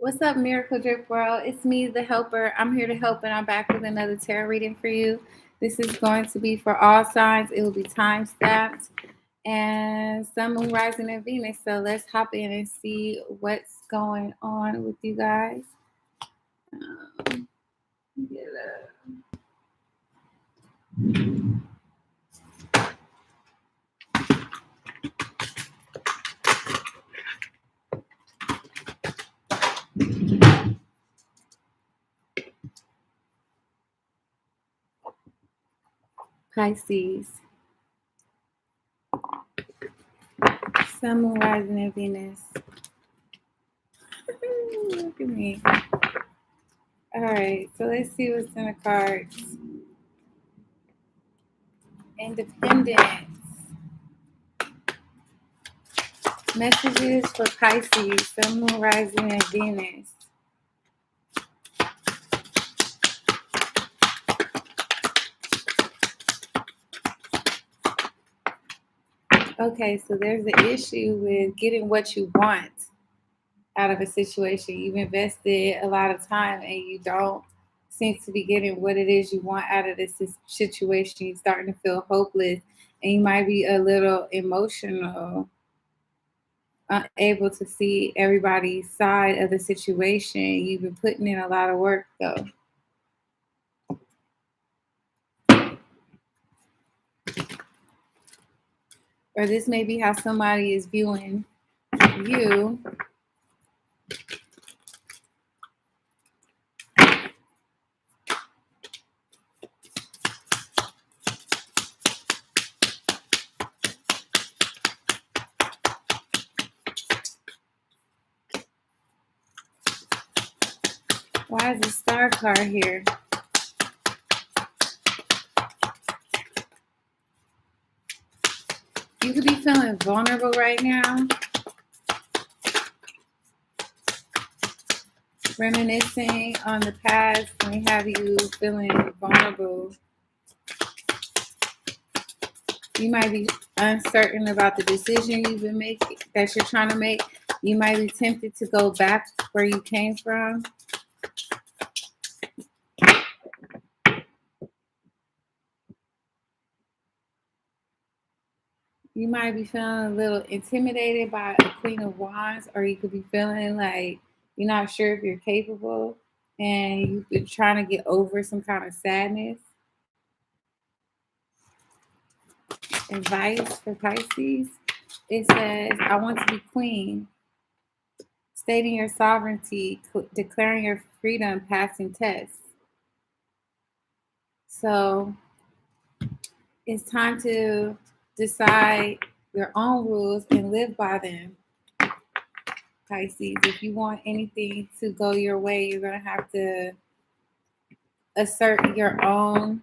What's up, Miracle Drip World? It's me, the helper. I'm here to help, and I'm back with another tarot reading for you. This is going to be for all signs. It will be time stamped and Sun, Moon, Rising, and Venus. So let's hop in and see what's going on with you guys. Get Pisces, Sun, Moon, Rising, and Venus. Look at me. All right, so let's see what's in the cards. Independence. Messages for Pisces, Sun, Moon, Rising, and Venus. Okay, so there's an issue with getting what you want out of a situation. You've invested a lot of time and you don't seem to be getting what it is you want out of this situation. You're starting to feel hopeless and you might be a little emotional, unable to see everybody's side of the situation. You've been putting in a lot of work though. Or this may be how somebody is viewing you. Why is the star card here? You could be feeling vulnerable right now. Reminiscing on the past may have you feeling vulnerable. You might be uncertain about the decision you've been making, that you're trying to make. You might be tempted to go back where you came from. You might be feeling a little intimidated by a Queen of Wands, or you could be feeling like you're not sure if you're capable and you've been trying to get over some kind of sadness. Advice for Pisces. It says, I want to be queen. Stating your sovereignty, declaring your freedom, passing tests. So it's time to decide your own rules and live by them, Pisces. If you want anything to go your way, you're going to have to assert your own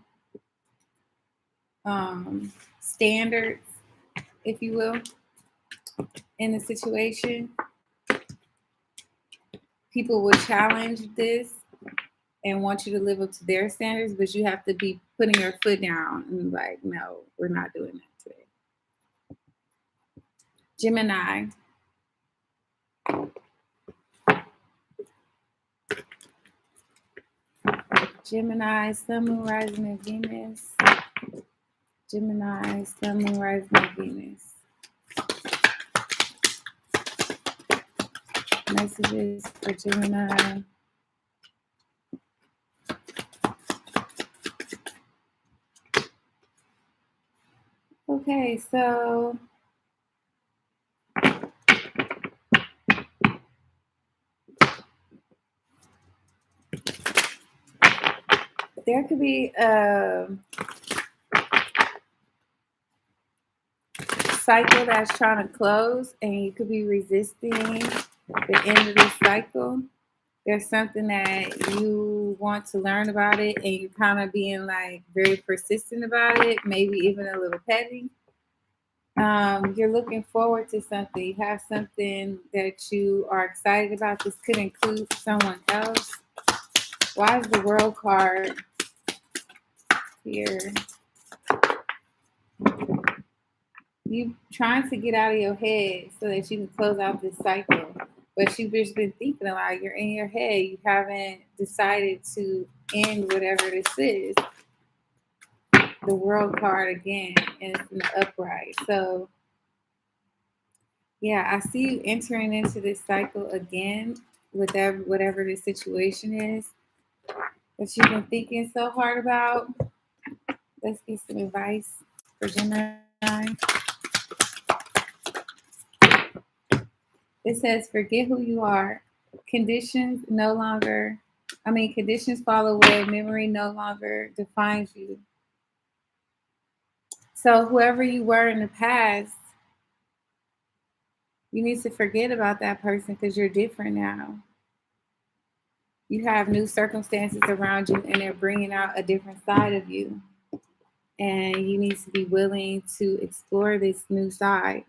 standards, if you will, in the situation. People will challenge this and want you to live up to their standards, but you have to be putting your foot down and like, no, we're not doing that today. Gemini. Gemini, Sun, Moon, Rising, and Venus. Gemini, Sun, Moon, Rising, and Venus. Messages for Gemini. Okay, so there could be a cycle that's trying to close and you could be resisting the end of this cycle. There's something that you want to learn about it and you're kind of being like very persistent about it, maybe even a little petty. You're looking forward to something. You have something that you are excited about. This could include someone else. Why is the World card here? You trying to get out of your head so that you can close out this cycle. but you've just been thinking a lot. You're in your head. You haven't decided to end whatever this is. The World card again, and it's in the upright. So, yeah, I see you entering into this cycle again with whatever the situation is that you've been thinking so hard about. Let's get some advice for Gemini. It says, forget who you are. Conditions fall away. Memory no longer defines you. So whoever you were in the past, you need to forget about that person because you're different now. You have new circumstances around you and they're bringing out a different side of you. And you need to be willing to explore this new side.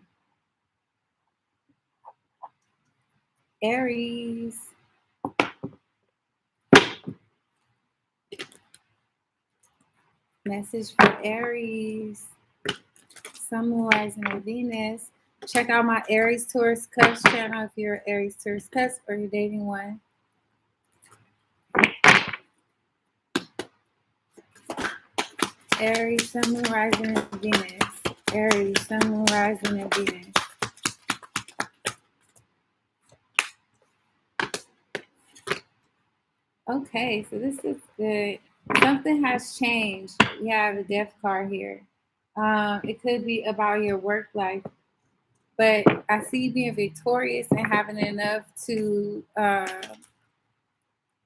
Aries. Message for Aries. Sun, Moon, Rising, and Venus. Check out my Aries Taurus Cusp channel if you're Aries Taurus Cusp or you're dating one. Aries, Sun, Moon, Rising, and Venus. Aries, Sun, Moon, Rising, and Venus. Okay, so this is good. Something has changed. We have the Death card here. It could be about your work life, but I see you being victorious and having enough to have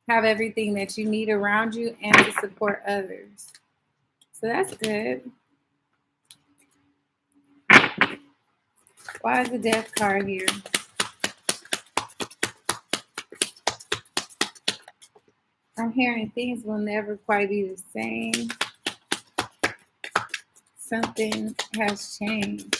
everything that you need around you and to support others. So that's good. Why is the Death card here? I'm hearing things will never quite be the same. Something has changed.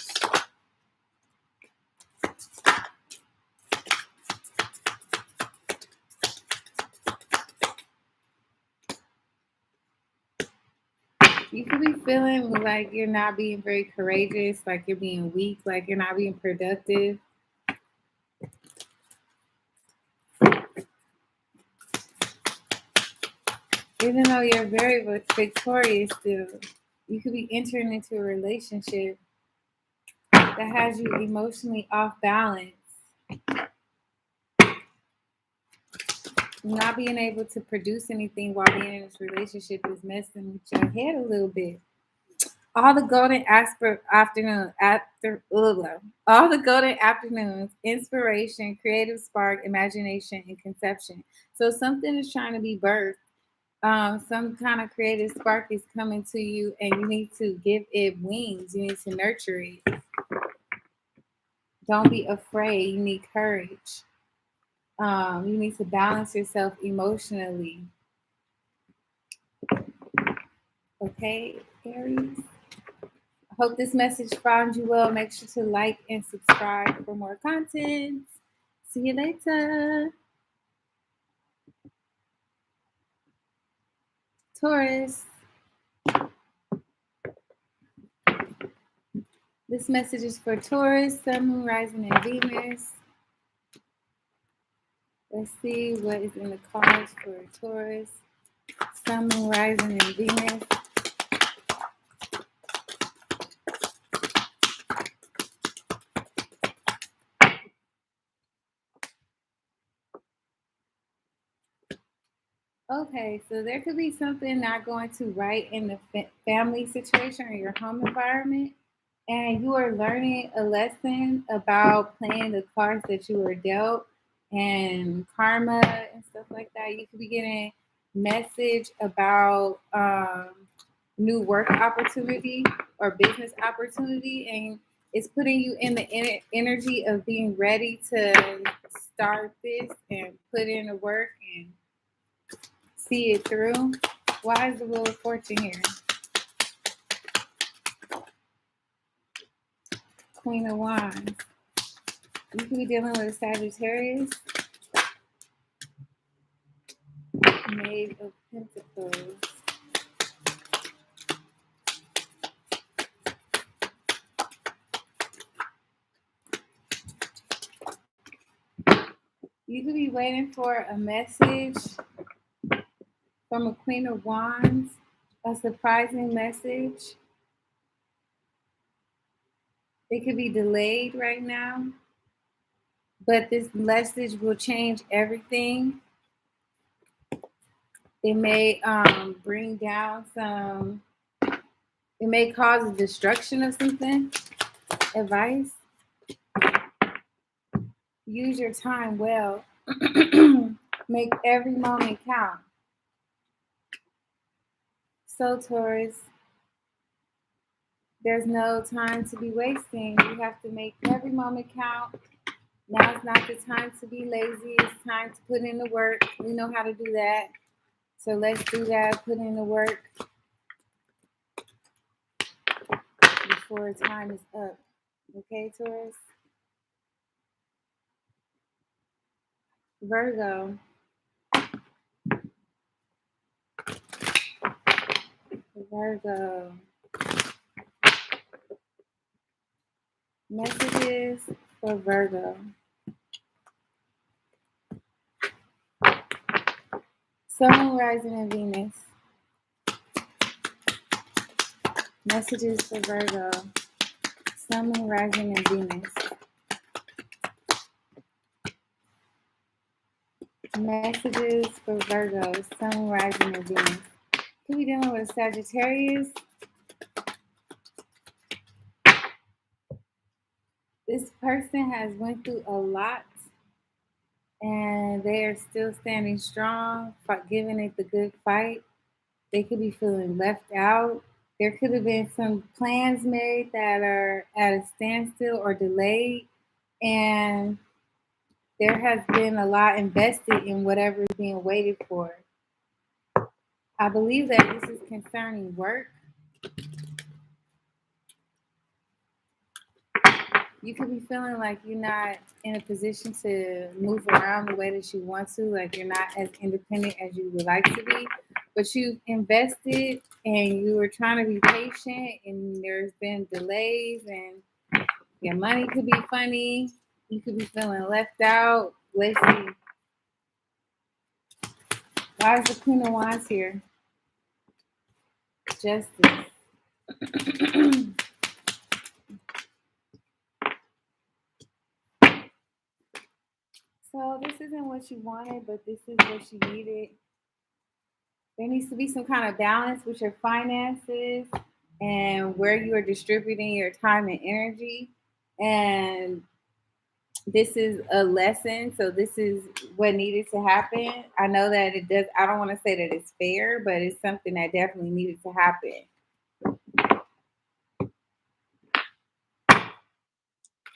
You could be feeling like you're not being very courageous, like you're being weak, like you're not being productive. Even though you're very victorious still, you could be entering into a relationship that has you emotionally off balance. Not being able to produce anything while being in this relationship is messing with your head a little bit. All the golden afternoons, inspiration, creative spark, imagination, and conception. So something is trying to be birthed. Some kind of creative spark is coming to you, and you need to give it wings. You need to nurture it. Don't be afraid. You need courage. You need to balance yourself emotionally. Okay, Aries? I hope this message found you well. Make sure to like and subscribe for more content. See you later. Taurus. This message is for Taurus, Sun, Moon, Rising, and Venus. Let's see what is in the cards for Taurus, Sun, Moon, Rising, and Venus. Okay, so there could be something not going to right in the family situation or your home environment, and you are learning a lesson about playing the cards that you were dealt and karma and stuff like that. You could be getting message about new work opportunity or business opportunity, and it's putting you in the energy of being ready to start this and put in the work and see it through. Why is the Wheel of Fortune here? Queen of Wands. You could be dealing with a Sagittarius. Knave of Pentacles. You could be waiting for a message from a Queen of Wands, a surprising message. It could be delayed right now, but this message will change everything. It may bring down some, it may cause a destruction of something. Advice: use your time well. Make every moment count. So, Taurus, there's no time to be wasting. You have to make every moment count. Now is not the time to be lazy. It's time to put in the work. We know how to do that. So let's do that. Put in the work before time is up. Okay, Taurus? Virgo. Virgo. Messages for Virgo. Sun, rising, and Venus. Messages for Virgo. Sun, rising, and Venus. Messages for Virgo. Sun, rising, and Venus. Could be dealing with a Sagittarius. This person has went through a lot, and they are still standing strong, giving it the good fight. They could be feeling left out. There could have been some plans made that are at a standstill or delayed, and there has been a lot invested in whatever is being waited for. I believe that this is concerning work. You could be feeling like you're not in a position to move around the way that you want to, like you're not as independent as you would like to be, but you've invested and you were trying to be patient, and there's been delays, and your money could be funny. You could be feeling left out. Let's see. Why is the Queen of Wands here? Justice. So this isn't what you wanted, but this is what you needed. There needs to be some kind of balance with your finances and where you are distributing your time and energy. And this is a lesson. So this is what needed to happen. I know that it does. I don't want to say that it's fair, but it's something that definitely needed to happen.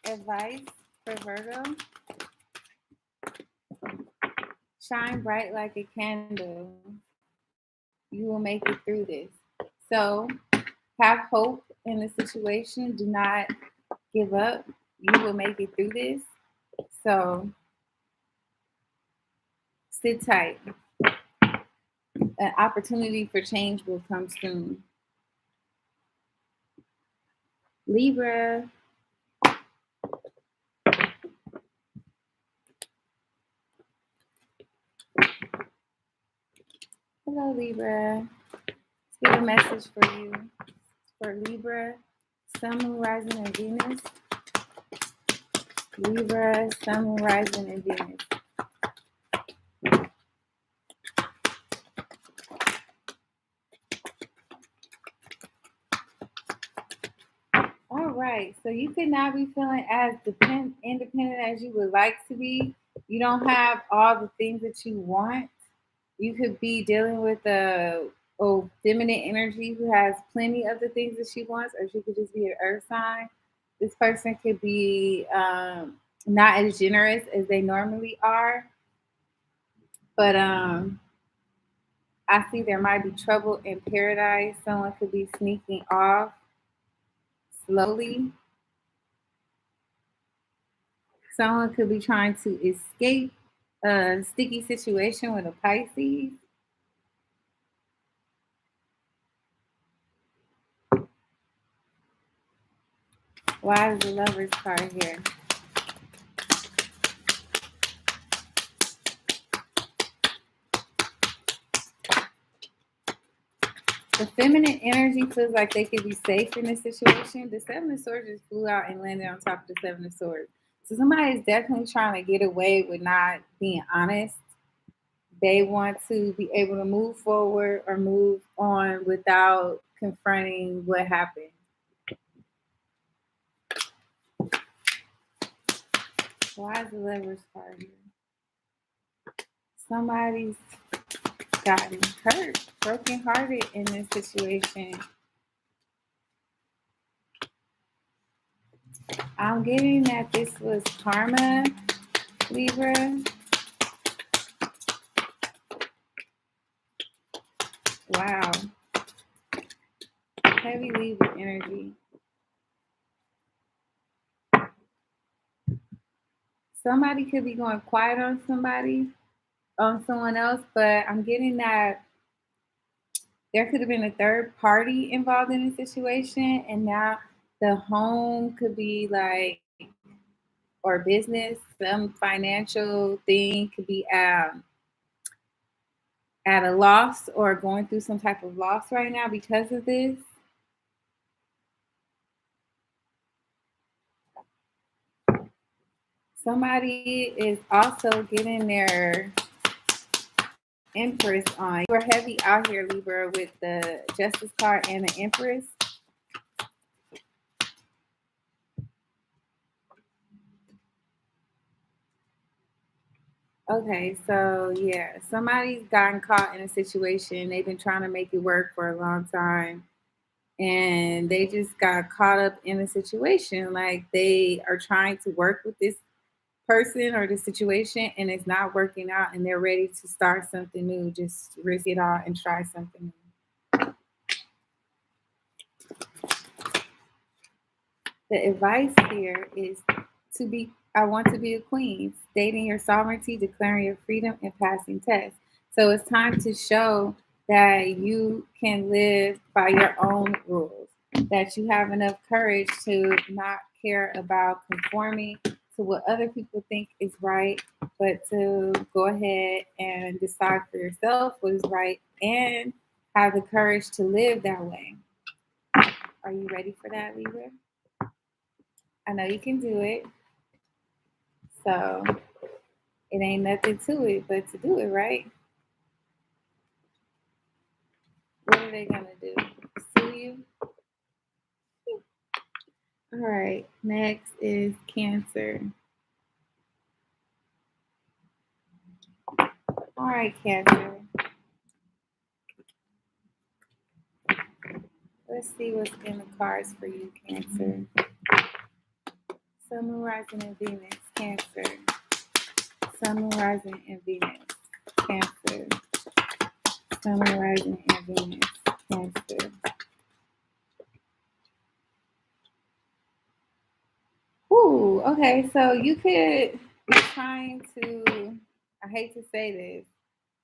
Advice for Virgo: shine bright like a candle. You will make it through this. So have hope in the situation. Do not give up. You will make it through this. So sit tight. An opportunity for change will come soon. Libra. Hello, Libra. Let's get a message for you. For Libra, Sun, Moon, Rising, and Venus. Libra, Sun, Moon, Rising, and Venus. All right, so you could not be feeling as independent as you would like to be. You don't have all the things that you want. You could be dealing with a feminine energy who has plenty of the things that she wants, or she could just be an earth sign. This person could be not as generous as they normally are, but I see there might be trouble in paradise. Someone could be sneaking off slowly. Someone could be trying to escape a sticky situation with a Pisces. Why is the Lovers card here? The feminine energy feels like they could be safe in this situation. The Seven of Swords just flew out and landed on top of the Seven of Swords. So somebody is definitely trying to get away with not being honest. They want to be able to move forward or move on without confronting what happened. Why is the Lovers card here? Somebody's gotten hurt, brokenhearted in this situation. I'm getting that this was karma, Libra. Wow. Heavy Libra energy. Somebody could be going quiet on someone else, but I'm getting that there could have been a third party involved in the situation, and now the home could be like, or business, some financial thing could be at a loss or going through some type of loss right now because of this. Somebody is also getting their Empress on. We're heavy out here, Libra, with the Justice card and the Empress. Okay, so yeah, somebody's gotten caught in a situation. They've been trying to make it work for a long time, and they just got caught up in a situation. Like they are trying to work with this person or the situation, and it's not working out, and they're ready to start something new. Just risk it all and try something new. The advice here is I want to be a queen, stating your sovereignty, declaring your freedom, and passing tests. So it's time to show that you can live by your own rules, that you have enough courage to not care about conforming to what other people think is right, but to go ahead and decide for yourself what is right and have the courage to live that way. Are you ready for that, Libra? I know you can do it. So it ain't nothing to it but to do it, right? What are they gonna do? Sue you? All right. Next is Cancer. All right, Cancer. Let's see what's in the cards for you, Cancer. Sun, Moon, Rising, and Venus, Cancer. Sun, Moon, Rising, and Venus, Cancer. Sun, Moon, Rising, and Venus, Cancer. Ooh, okay. So you could be trying to, I hate to say this,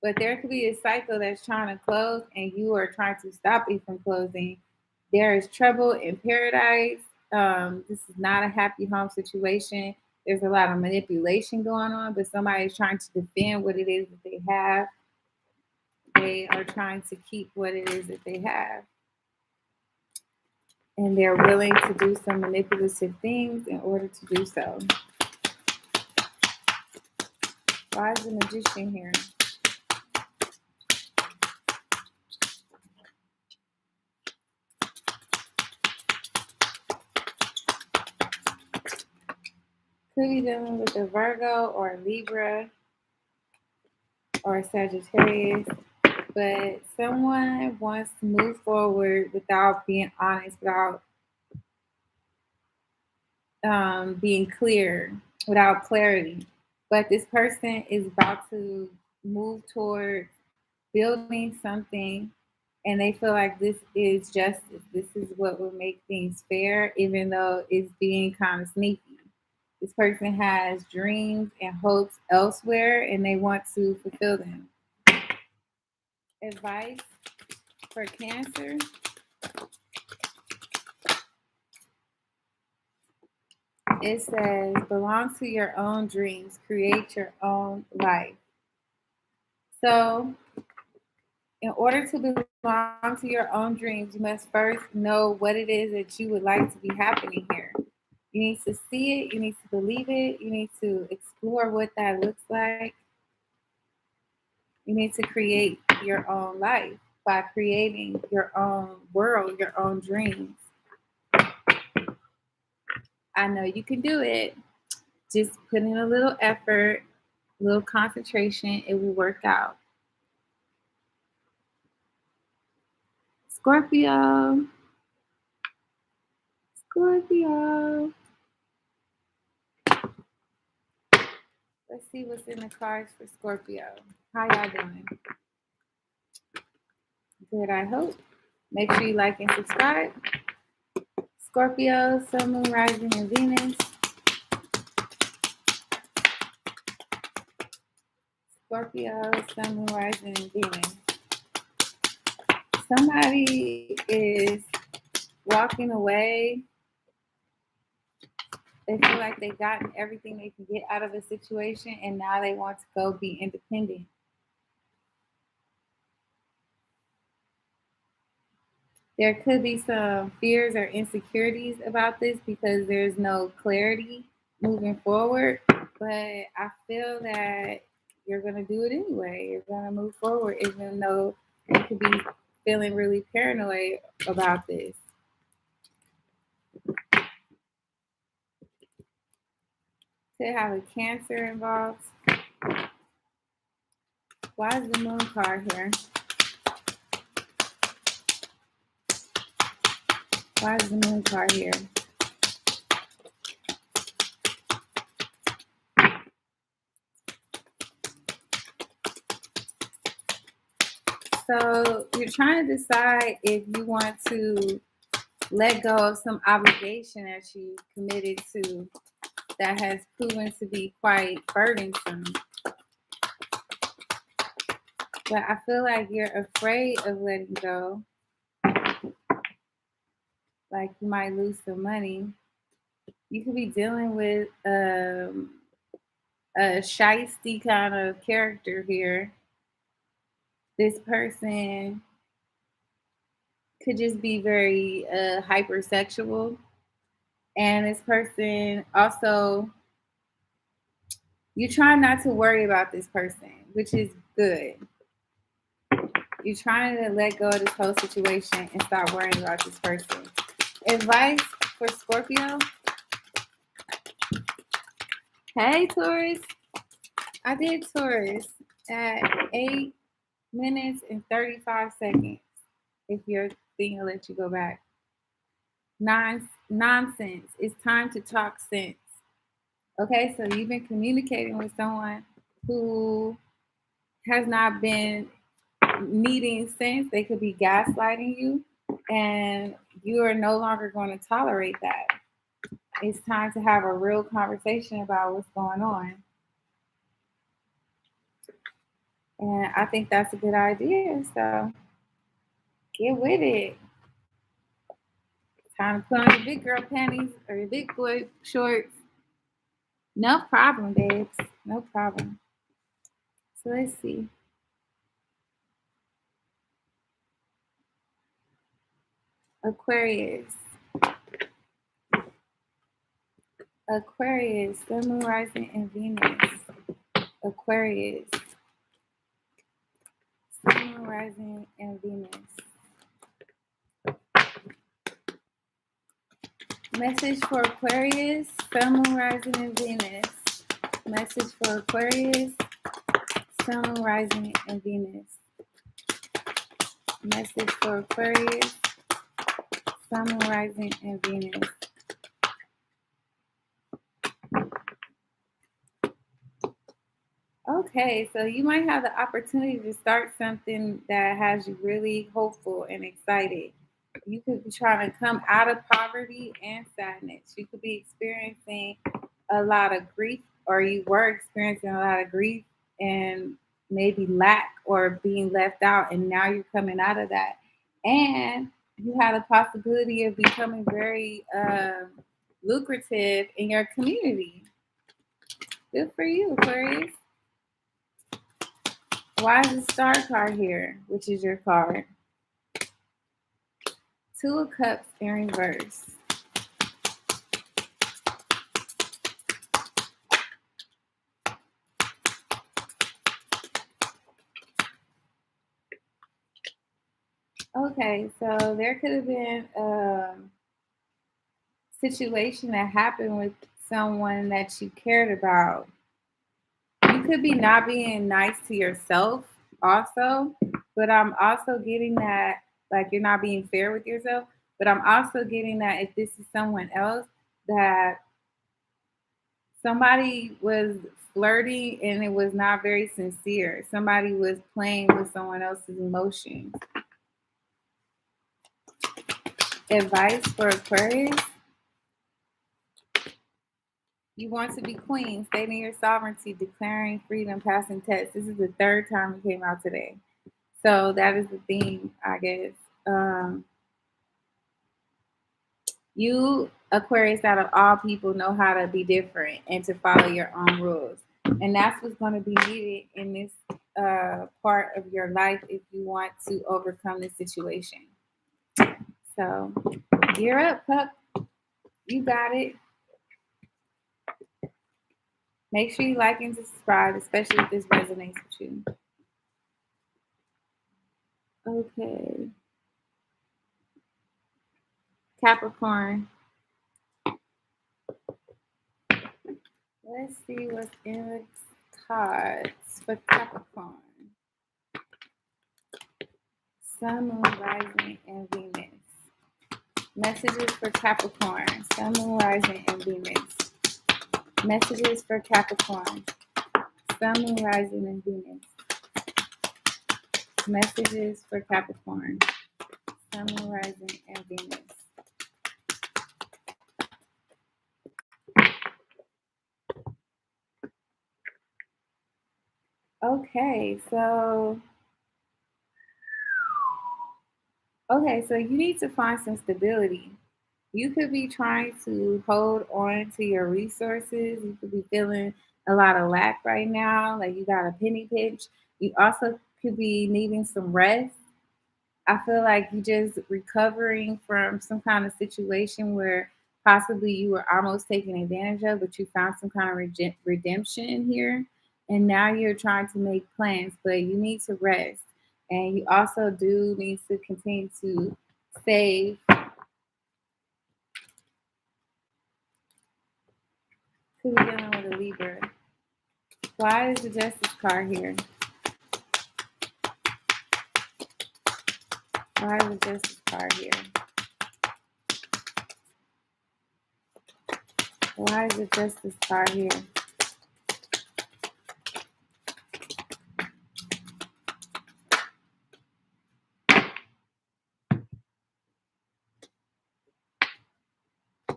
but there could be a cycle that's trying to close and you are trying to stop it from closing. There is trouble in paradise. This is not a happy home situation. There's a lot of manipulation going on, but somebody is trying to defend what it is that they have. They are trying to keep what it is that they have. And they're willing to do some manipulative things in order to do so. Why is the Magician here? Could be dealing with a Virgo or a Libra or a Sagittarius, but someone wants to move forward without being honest, without being clear, without clarity. But this person is about to move towards building something, and they feel like this is justice. This is what will make things fair, even though it's being kind of sneaky. This person has dreams and hopes elsewhere, and they want to fulfill them. Advice for Cancer. It says, belong to your own dreams, create your own life. So, in order to belong to your own dreams, you must first know what it is that you would like to be happening here. You need to see it, you need to believe it, you need to explore what that looks like. You need to create your own life by creating your own world, your own dreams. I know you can do it. Just put in a little effort, a little concentration, it will work out. Scorpio. Scorpio. Let's see what's in the cards for Scorpio. How y'all doing? Good, I hope. Make sure you like and subscribe. Scorpio, Sun, Moon, Rising, and Venus. Scorpio, Sun, Moon, Rising, and Venus. Somebody is walking away. They feel like they've gotten everything they can get out of a situation, and now they want to go be independent. There could be some fears or insecurities about this because there's no clarity moving forward. But I feel that you're going to do it anyway. You're going to move forward even though you could be feeling really paranoid about this. Could have a Cancer involved. Why is the Moon card here? Why is the Moon card here? So you're trying to decide if you want to let go of some obligation that you committed to that has proven to be quite burdensome. But I feel like you're afraid of letting go. Like you might lose some money. You could be dealing with a shisty kind of character here. This person could just be very hypersexual. And this person also, you try not to worry about this person, which is good. You're trying to let go of this whole situation and stop worrying about this person. Advice for Scorpio. Hey, Taurus. I did Taurus at 8 minutes and 35 seconds. If your thing will let you go back. Nonsense. It's time to talk sense. Okay, so you've been communicating with someone who has not been needing sense. They could be gaslighting you, and you are no longer going to tolerate that. It's time to have a real conversation about what's going on. And I think that's a good idea. So get with it. Time to put on your big girl panties or your big boy shorts. No problem, babes. No problem. So let's see. Aquarius. Aquarius. Sun, Moon, Rising, and Venus. Aquarius. Sun, Moon, Rising, and Venus. Message for Aquarius. Sun, Moon, Rising, and Venus. Message for Aquarius. Sun, Moon, Rising, and Venus. Message for Aquarius. Sun, Moon, Rising, and Venus. Okay, so you might have the opportunity to start something that has you really hopeful and excited. You could be trying to come out of poverty and sadness. You could be experiencing a lot of grief, or you were experiencing a lot of grief and maybe lack or being left out, and now you're coming out of that. And you had a possibility of becoming very lucrative in your community. Good for you, Aquarius. Why is the star card here, which is your card? Two of Cups in reverse. Okay, so there could have been a situation that happened with someone that you cared about. You could be not being nice to yourself also, but I'm also getting that like you're not being fair with yourself. But I'm also getting that if this is someone else, that somebody was flirty and it was not very sincere. Somebody was playing with someone else's emotions. Advice for Aquarius: you want to be queen, stating your sovereignty, declaring freedom, passing tests. This is the third time it came out today. So that is the theme, I guess. You, Aquarius, out of all people, know how to be different and to follow your own rules. And that's what's going to be needed in this part of your life if you want to overcome this situation. So gear up, pup. You got it. Make sure you like and subscribe, especially if this resonates with you. Okay. Capricorn. Let's see what's in the cards for Capricorn. Sun, Moon, Rising, and Venus. Messages for Capricorn. Sun, Moon, Rising, and Venus. Messages for Capricorn. Sun, Moon, Rising, and Venus. Messages for Capricorn. Sun, Moon, Rising, and Venus. Okay, so you need to find some stability. You could be trying to hold on to your resources. You could be feeling a lot of lack right now, like you got a penny pinch. You also could be needing some rest. I feel like you just recovering from some kind of situation where possibly you were almost taken advantage of, but you found some kind of redemption in here. And now you're trying to make plans, but you need to rest. And you also do need to continue to save. Could be dealing with a Libra. Why is the Justice card here? Why is the Justice card here? Why is the Justice card here?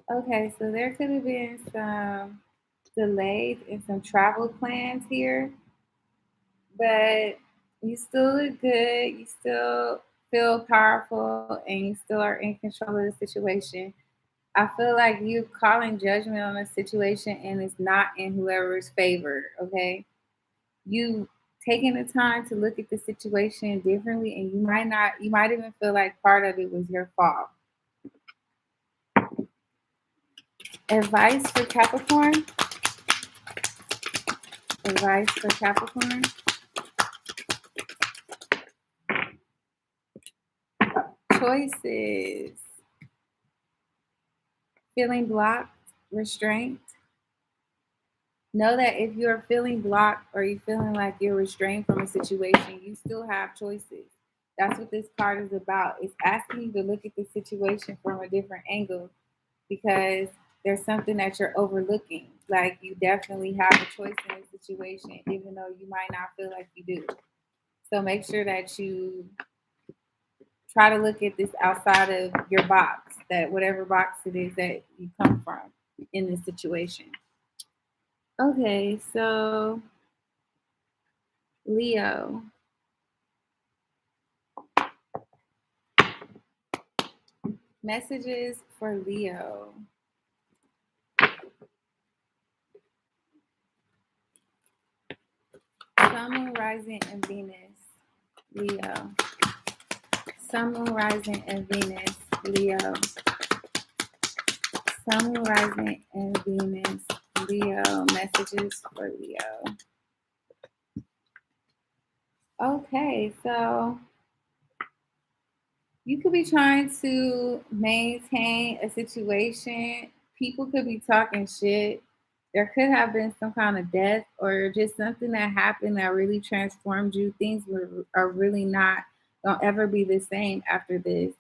Okay, so there could have been some delays in some travel plans here, but you still look good. You still feel powerful and you still are in control of the situation. I feel like you're calling judgment on a situation and it's not in whoever's favor, okay? You taking the time to look at the situation differently and you might even feel like part of it was your fault. Advice for Capricorn. Advice for Capricorn. Choices. Feeling blocked, restraint. Know that if you're feeling blocked or you're feeling like you're restrained from a situation, you still have choices. That's what this card is about. It's asking you to look at the situation from a different angle because there's something that you're overlooking. Like you definitely have a choice in the situation, even though you might not feel like you do. So make sure that you try to look at this outside of your box, that whatever box it is that you come from in this situation. Okay, so Leo. Messages for Leo. Sun, Moon, Rising, and Venus. Leo. Sun, Moon, Rising, and Venus. Leo. Sun, Moon, Rising, and Venus. Leo. Messages for Leo. Okay, so you could be trying to maintain a situation. People could be talking shit. There could have been some kind of death or just something that happened that really transformed you. Things are really not gonna ever be the same after this.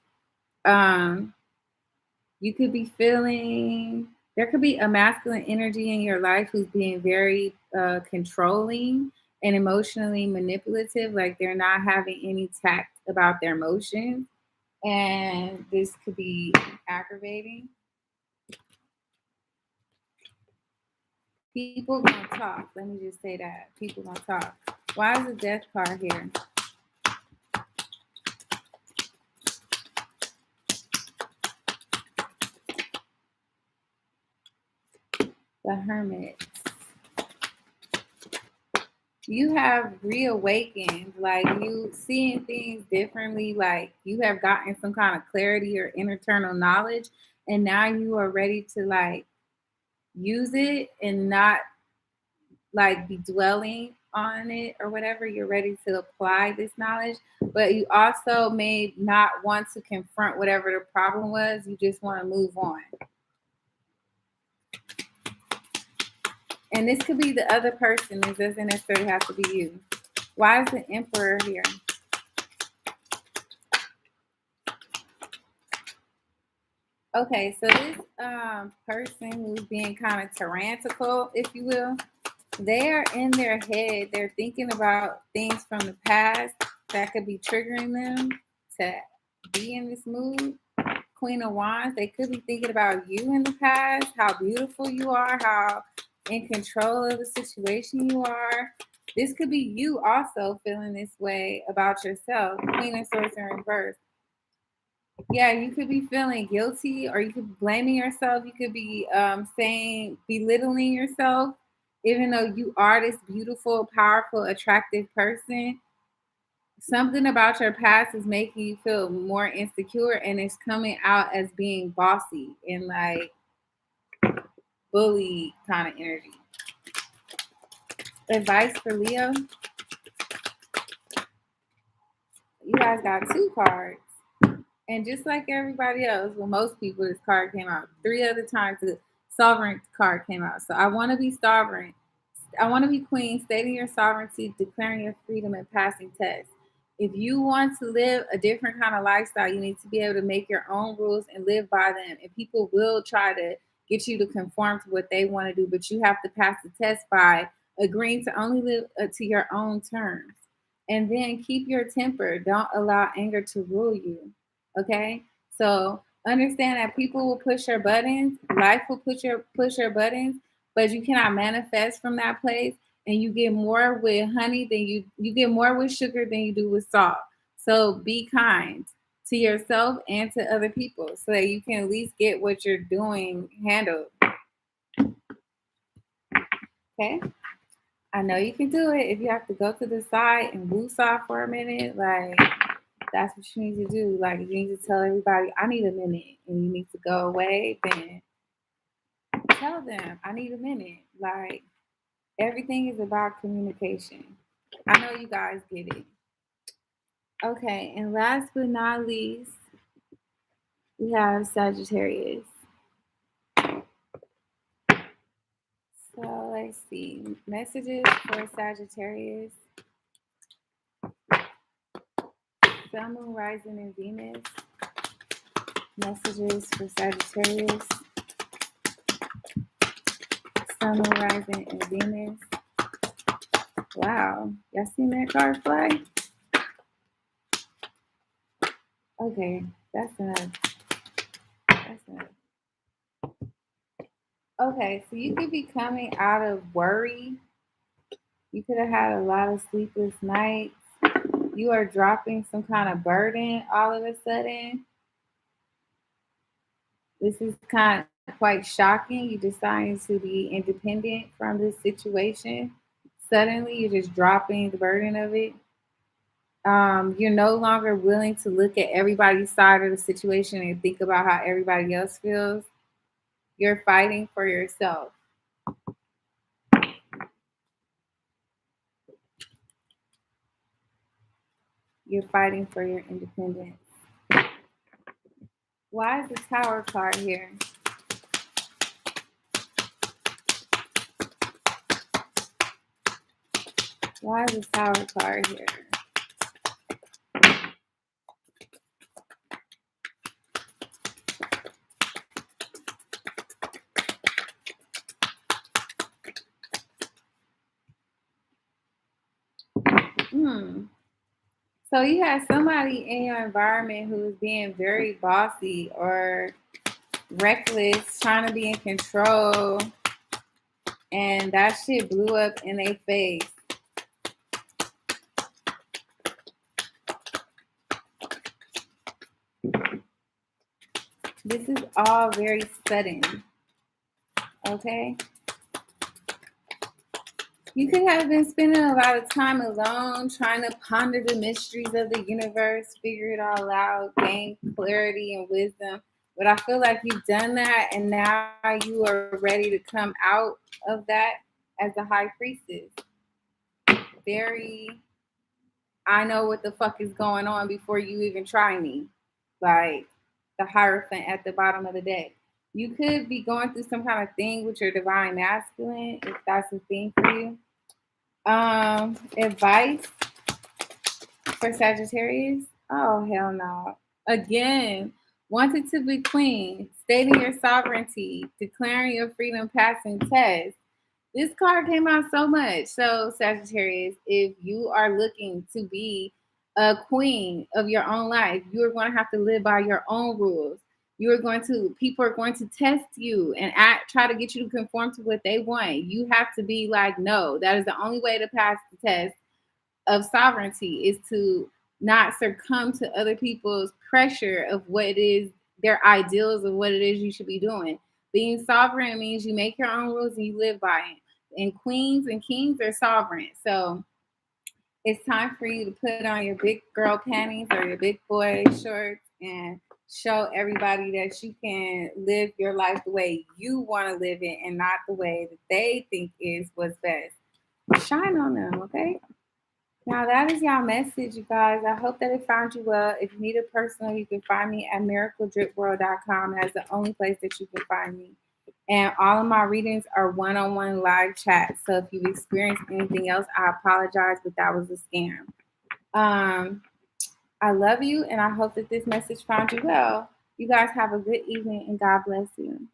Um, you could be feeling there could be a masculine energy in your life who's being very controlling and emotionally manipulative, like they're not having any tact about their emotions, and this could be aggravating. People gonna talk. Let me just say that. People gonna talk. Why is the death card here? The Hermit. You have reawakened, like you seeing things differently, like you have gotten some kind of clarity or internal knowledge, and now you are ready to like use it and not like be dwelling on it or whatever. You're ready to apply this knowledge, but you also may not want to confront whatever the problem was. You just want to move on. And this could be the other person. It doesn't necessarily have to be you. Why is the Emperor here? Okay, so this person who's being kind of tyrannical, if you will, they are in their head. They're thinking about things from the past that could be triggering them to be in this mood. Queen of Wands, they could be thinking about you in the past, how beautiful you are, how in control of the situation you are. This could be you also feeling this way about yourself. Queen of Swords in reverse. Yeah, you could be feeling guilty or you could be blaming yourself. You could be saying, belittling yourself, even though you are this beautiful, powerful, attractive person. Something about your past is making you feel more insecure and it's coming out as being bossy and like bully kind of energy. Advice for Leo. You guys got two cards. And just like everybody else, well, most people, this card came out 3 other times. The Sovereign card came out. So I want to be sovereign. I want to be queen, stating your sovereignty, declaring your freedom, and passing tests. If you want to live a different kind of lifestyle, you need to be able to make your own rules and live by them. And people will try to get you to conform to what they want to do, but you have to pass the test by agreeing to only live to your own terms. And then keep your temper. Don't allow anger to rule you. Okay? So understand that people will push your buttons, life will push your buttons, but you cannot manifest from that place, and you get more with honey than you get more with sugar than you do with salt. So be kind to yourself and to other people so that you can at least get what you're doing handled. Okay? I know you can do it. If you have to go to the side and woosah for a minute, like that's what you need to do. Like if you need to tell everybody, I need a minute, and you need to go away, then tell them I need a minute. Like everything is about communication. I know you guys get it. Okay, and last but not least, we have Sagittarius. So let's see. Messages for Sagittarius. Sun, Moon, Rising, and Venus. Messages for Sagittarius. Sun, Moon, Rising, and Venus. Wow. Y'all seen that card fly? Okay, that's enough. That's enough. Okay, so you could be coming out of worry. You could have had a lot of sleepless nights. You are dropping some kind of burden all of a sudden. This is kind of quite shocking. You deciding to be independent from this situation. Suddenly, you're just dropping the burden of it. You're no longer willing to look at everybody's side of the situation and think about how everybody else feels. You're fighting for yourself. You're fighting for your independence. Why is the Tower card here? Why is the Tower card here? So you have somebody in your environment who is being very bossy or reckless, trying to be in control, and that shit blew up in their face. This is all very sudden. Okay? You could have been spending a lot of time alone, trying to ponder the mysteries of the universe, figure it all out, gain clarity and wisdom. But I feel like you've done that, and now you are ready to come out of that as the High Priestess. Very, I know what the fuck is going on before you even try me. Like the Hierophant at the bottom of the deck. You could be going through some kind of thing with your divine masculine, if that's a thing for you. Advice for Sagittarius? Oh, hell no. Again, wanted to be queen, stating your sovereignty, declaring your freedom, passing tests. This card came out so much. So, Sagittarius, if you are looking to be a queen of your own life, you are going to have to live by your own rules. People are going to test you and try to get you to conform to what they want. You have to be like, no, that is the only way to pass the test of sovereignty, is to not succumb to other people's pressure of what it is, their ideals of what it is you should be doing. Being sovereign means you make your own rules and you live by it. And queens and kings are sovereign. So it's time for you to put on your big girl panties or your big boy shorts and show everybody that you can live your life the way you want to live it and not the way that they think is what's best. Shine on them, okay? Now that is y'all message, you guys. I hope that it found you well. If you need a personal, you can find me at miracledripworld.com. That's the only place that you can find me. And all of my readings are one-on-one live chats. So if you've experienced anything else, I apologize, but that was a scam. I love you, and I hope that this message found you well. You guys have a good evening, and God bless you.